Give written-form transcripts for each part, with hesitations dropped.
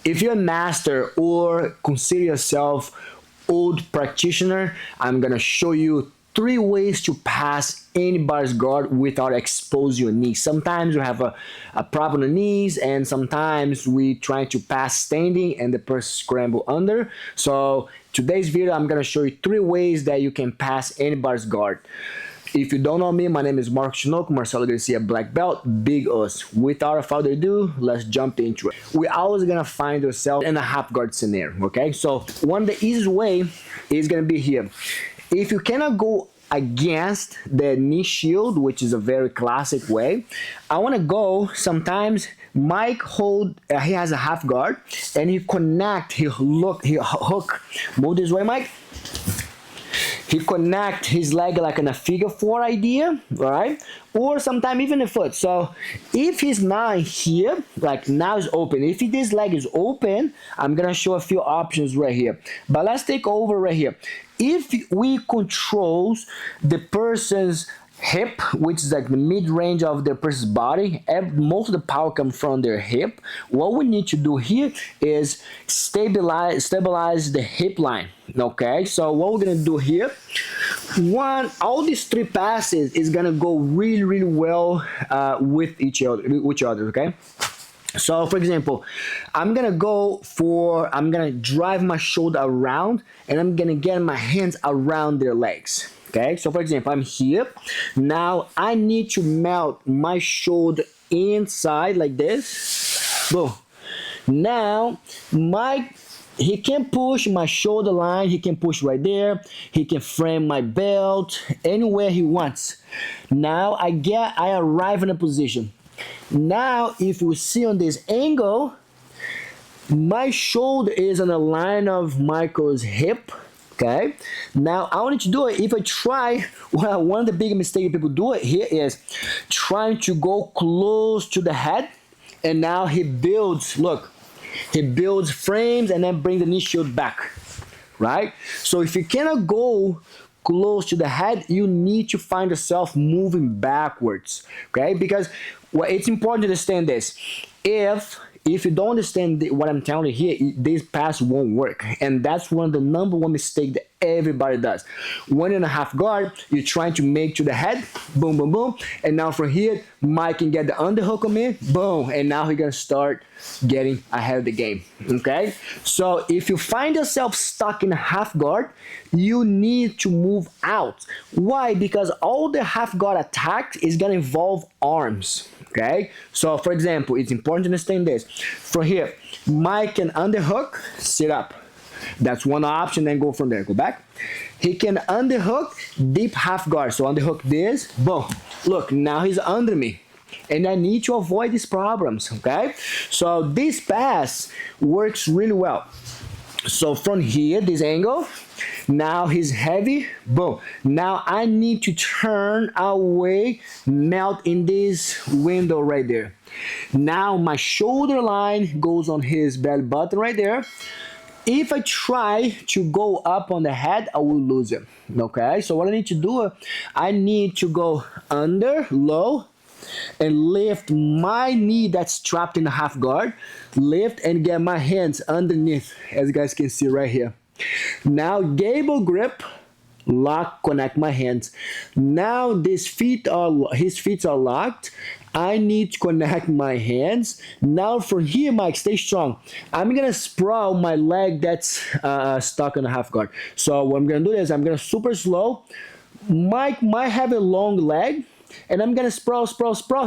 If you're a master or consider yourself old practitioner, I'm gonna show you 3 ways to pass anybody's guard without exposing your knees. Sometimes you have a problem on the knees, and sometimes we try to pass standing and the person scramble under. So today's video, I'm gonna show you 3 ways that you can pass anybody's guard. If you don't know me, my name is Marco Chinoco, Marcelo Garcia, black belt, big us. Without further ado, let's jump into it. We're always gonna find ourselves in a half guard scenario, okay? So one of the easiest way is gonna be here. If you cannot go against the knee shield, which is a very classic way, I wanna go, sometimes Mike he has a half guard, and he connect, he hook, move this way, Mike. He connect his leg like in a figure 4 idea, right? Or sometimes even a foot. So if he's not here, like now is open. If this leg is open, I'm gonna show a few options right here. But let's take over right here. If we controls the person's hip, which is like the mid-range of the person's body, most of the power comes from their hip. What we need to do here is stabilize the hip line. Okay, so what we're gonna do here, all these 3 passes is gonna go really well with each other. Okay, so for example, I'm gonna drive my shoulder around, and I'm gonna get my hands around their legs. Okay, so for example, I'm here. Now I need to melt my shoulder inside like this. Boom. Now he can push my shoulder line. He can push right there. He can frame my belt anywhere he wants. Now I arrive in a position. Now if you see on this angle, my shoulder is on the line of Michael's hip. Okay, now I want to do it. If I try, well, one of the big mistakes people do it here is trying to go close to the head, and now he builds, look, he builds frames and then bring the knee shield back, right? So if you cannot go close to the head, you need to find yourself moving backwards, okay? Because it's important to understand this. If you don't understand what I'm telling you here, this pass won't work. And that's one of the #1 mistake that everybody does. When in a half guard, you're trying to make to the head, boom, boom, boom. And now from here, Mike can get the underhook on me, boom. And now he's gonna start getting ahead of the game, okay? So if you find yourself stuck in a half guard, you need to move out. Why? Because all the half guard attacks is gonna involve arms. Okay, so for example, it's important to understand this. From here, Mike can underhook, sit up. That's one option, then go from there. Go back. He can underhook, deep half guard. So underhook this, boom. Look, now he's under me. And I need to avoid these problems, okay? So this pass works really well. So from here, this angle, now he's heavy, boom. Now I need to turn away, melt in this window right there. Now my shoulder line goes on his belly button right there. If I try to go up on the head, I will lose him, okay? So what I need to do, I need to go under, low, and lift my knee that's trapped in a half guard, lift and get my hands underneath, as you guys can see right here. Now gable grip, lock, connect my hands. Now his feet are locked. I need to connect my hands. Now from here, Mike, stay strong. I'm gonna sprawl my leg that's stuck in a half guard. So what I'm gonna do is I'm gonna super slow. Mike might have a long leg, and I'm gonna sprawl.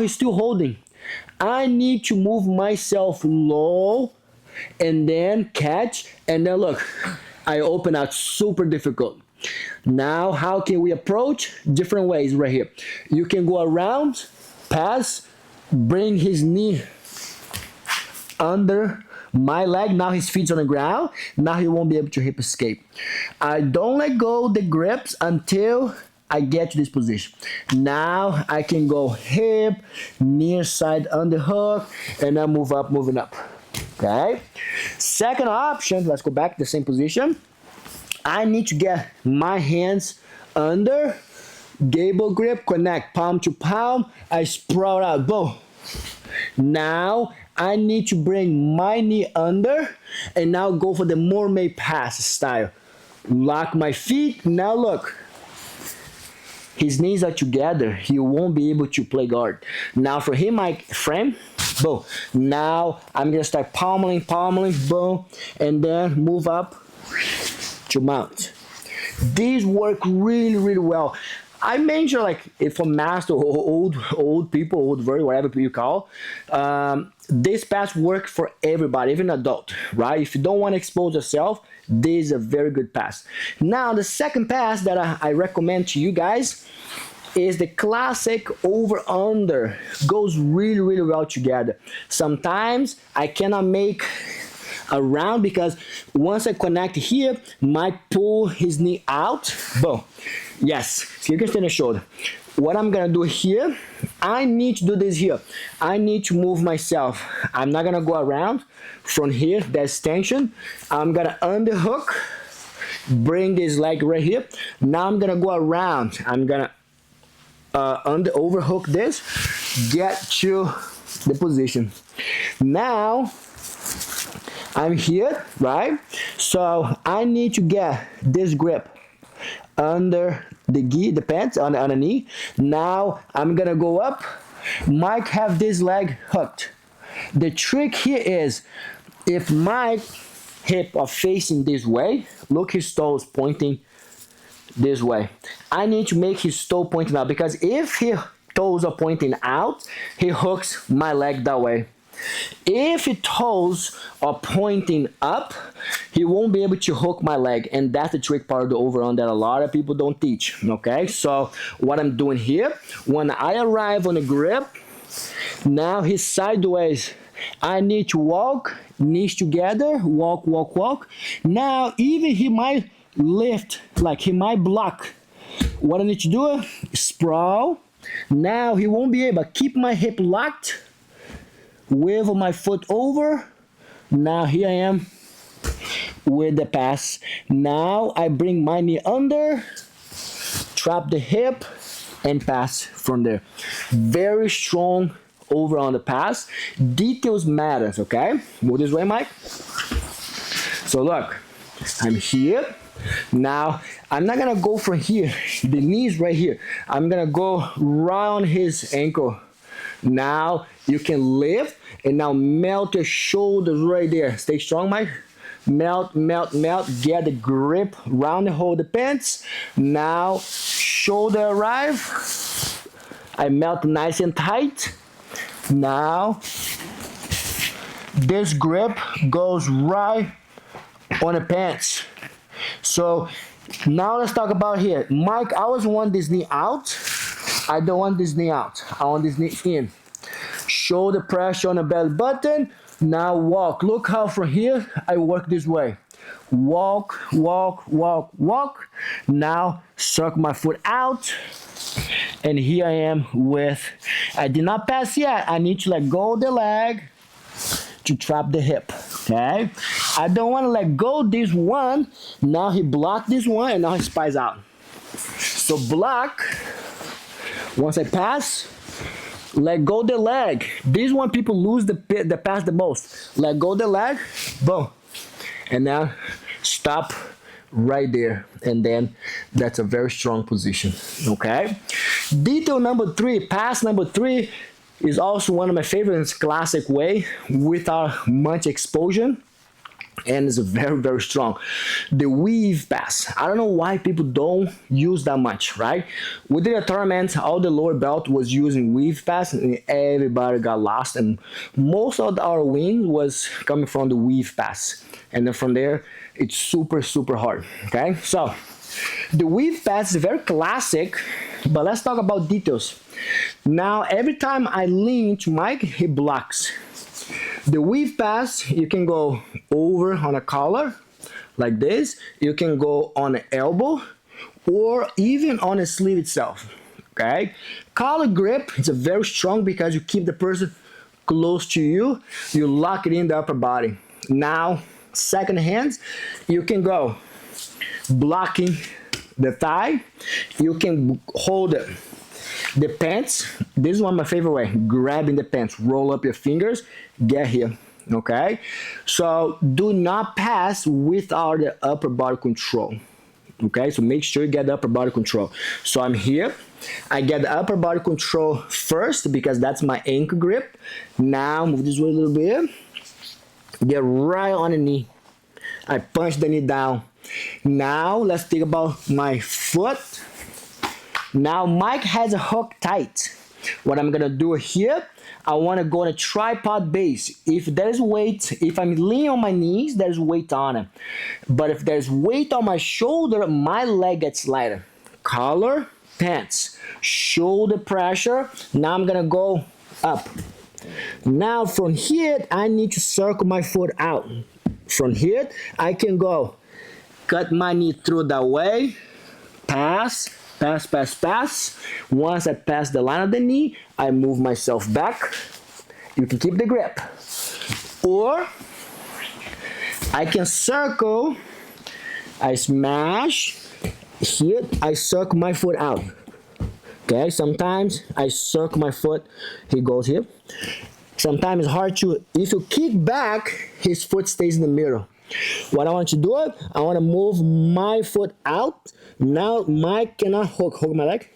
He's still holding. I need to move myself low and then catch, and then look, I open out, super difficult. Now how can we approach? Different ways right here. You can go around, pass, bring his knee under my leg. Now his feet's on the ground. Now he won't be able to hip escape. I don't let go the grips until I get to this position. Now I can go hip, near side underhook, and then moving up. Okay. Second option, let's go back to the same position. I need to get my hands under, gable grip, connect palm to palm. I sprawl out, boom. Now I need to bring my knee under and now go for the mermaid pass style. Lock my feet. Now look. His knees are together. He won't be able to play guard. Now for him, my friend, boom. Now I'm going to start pummeling, boom. And then move up to mount. These work really, really well. I mentioned like if for master or old people, old version, whatever you call, this pass works for everybody, even adult, right? If you don't want to expose yourself, this is a very good pass. Now the second pass that I recommend to you guys is the classic over under. Goes really, really well together. Sometimes I cannot make around because once I connect here, might pull his knee out. Boom. Yes, so you can stand the shoulder. What I'm gonna do here, I need to do this here. I need to move myself. I'm not gonna go around from here, there's tension. I'm gonna underhook, bring this leg right here. Now I'm gonna go around. I'm gonna overhook this, get to the position. Now, I'm here, right? So I need to get this grip under the pants, on the knee. Now I'm gonna go up. Mike have this leg hooked. The trick here is if my hip are facing this way, look his toes pointing this way. I need to make his toe pointing out because if his toes are pointing out, he hooks my leg that way. If his toes are pointing up, he won't be able to hook my leg, and that's the trick part of the over-on that a lot of people don't teach, okay? So what I'm doing here, when I arrive on the grip, now he's sideways. I need to walk, knees together, walk, walk, walk. Now even he might lift, like he might block. What I need to do, sprawl. Now he won't be able to keep my hip locked, wiggle my foot over. Now here I am with the pass. Now I bring my knee under, trap the hip, and pass from there. Very strong over on the pass. Details matters, okay? Move this way, Mike. So look, I'm here. Now I'm not gonna go from here. The knee's right here. I'm gonna go round his ankle. Now you can lift and now melt your shoulders right there. Stay strong, Mike. Melt, melt, melt. Get the grip round the hold the pants. Now shoulder arrive. I melt nice and tight. Now this grip goes right on the pants. So now let's talk about here. Mike, I always want this knee out. I don't want this knee out. I want this knee in. Shoulder pressure on the belly button. Now walk. Look how from here I work this way. Walk, walk, walk, walk. Now circle my foot out. And here I am with, I did not pass yet. I need to let go of the leg to trap the hip. Okay? I don't want to let go this one. Now he blocked this one and now he spies out. So block. Once I pass, let go the leg. This one people lose the pass the most. Let go the leg, boom. And now stop right there. And then that's a very strong position, okay? Detail number 3, pass number 3 is also one of my favorites, classic way without much exposure. And it's very, very strong. The weave pass. I don't know why people don't use that much, right? We did a tournament, all the lower belt was using weave pass, and everybody got lost. And most of our wins was coming from the weave pass. And then from there, it's super, super hard, okay? So, the weave pass is very classic, but let's talk about details. Now, every time I lean to Mike, he blocks. The weave pass, you can go over on a collar, like this. You can go on an elbow, or even on a sleeve itself, okay? Collar grip, it's a very strong because you keep the person close to you. You lock it in the upper body. Now, second hands, you can go blocking the thigh. You can hold it. The pants, this is one of my favorite way, grabbing the pants, roll up your fingers, get here. Okay, so do not pass without the upper body control. Okay, so make sure you get the upper body control. So I'm here, I get the upper body control first because that's my ankle grip. Now move this way a little bit, get right on the knee, I punch the knee down. Now let's think about my foot. Now Mike has a hook tight. What I'm gonna do here, I want to go on a tripod base. If there's weight, if I'm leaning on my knees, there's weight on it. But if there's weight on my shoulder, my leg gets lighter. Collar, pants, shoulder pressure. Now I'm gonna go up. Now from here, I need to circle my foot out. From here, I can go cut my knee through that way, pass, pass, pass, pass. Once I pass the line of the knee, I move myself back. You can keep the grip. Or I can circle, I smash, here, I circle my foot out. Okay, sometimes I circle my foot, he goes here. Sometimes it's hard to, if you kick back, his foot stays in the middle. What I want to do, I want to move my foot out. Now Mike cannot hook my leg.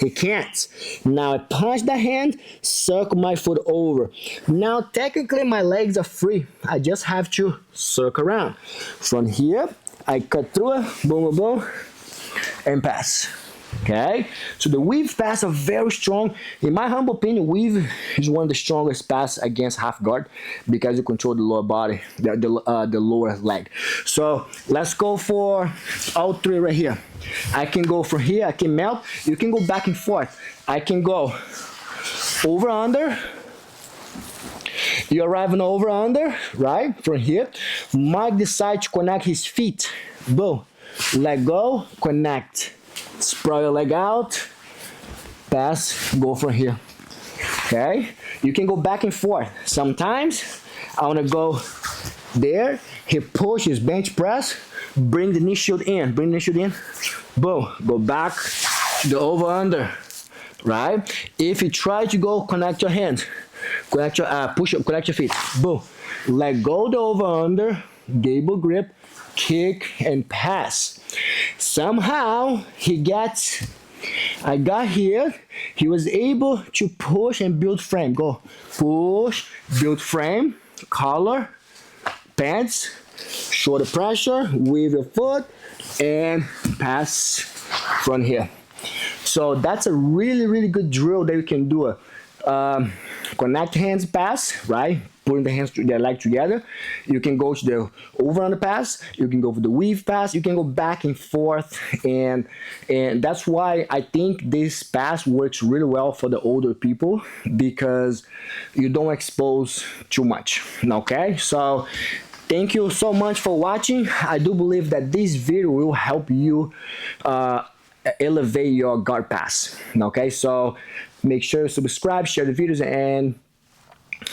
He can't. Now I punch the hand, circle my foot over. Now technically my legs are free. I just have to circle around. From here, I cut through it, boom, boom, boom, and pass. Okay, so the weave pass are very strong. In my humble opinion, weave is one of the strongest pass against half guard because you control the lower body, the lower leg. So let's go for all three right here. I can go from here, I can melt. You can go back and forth. I can go over under. You arrive on over under, right? From here, Mike decides to connect his feet. Boom, let go, connect. Sprawl your leg out, pass, go from here. Okay, you can go back and forth. Sometimes I want to go there, he pushes, bench press, bring the knee shield in, boom, go back to the over under, right? If you try to go, connect your hands, connect your push up, connect your feet, boom, let go the over under, gable grip, kick and pass. Somehow I got here, he was able to push and build frame. Go push, build frame, collar, pants, shoulder pressure, weave your foot, and pass from here. So that's a really, really good drill that you can do. Connect hands pass, right? Putting the hands, their leg together. You can go to the over under pass. You can go for the weave pass. You can go back and forth, and that's why I think this pass works really well for the older people because you don't expose too much. Okay, so thank you so much for watching. I do believe that this video will help you elevate your guard pass. Okay, so make sure you subscribe, share the videos, and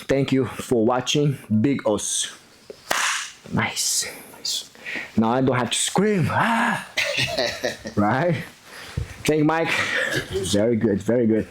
thank you for watching. Big Os. Nice. Now I don't have to scream. Right? Thank you, Mike. Very good, very good.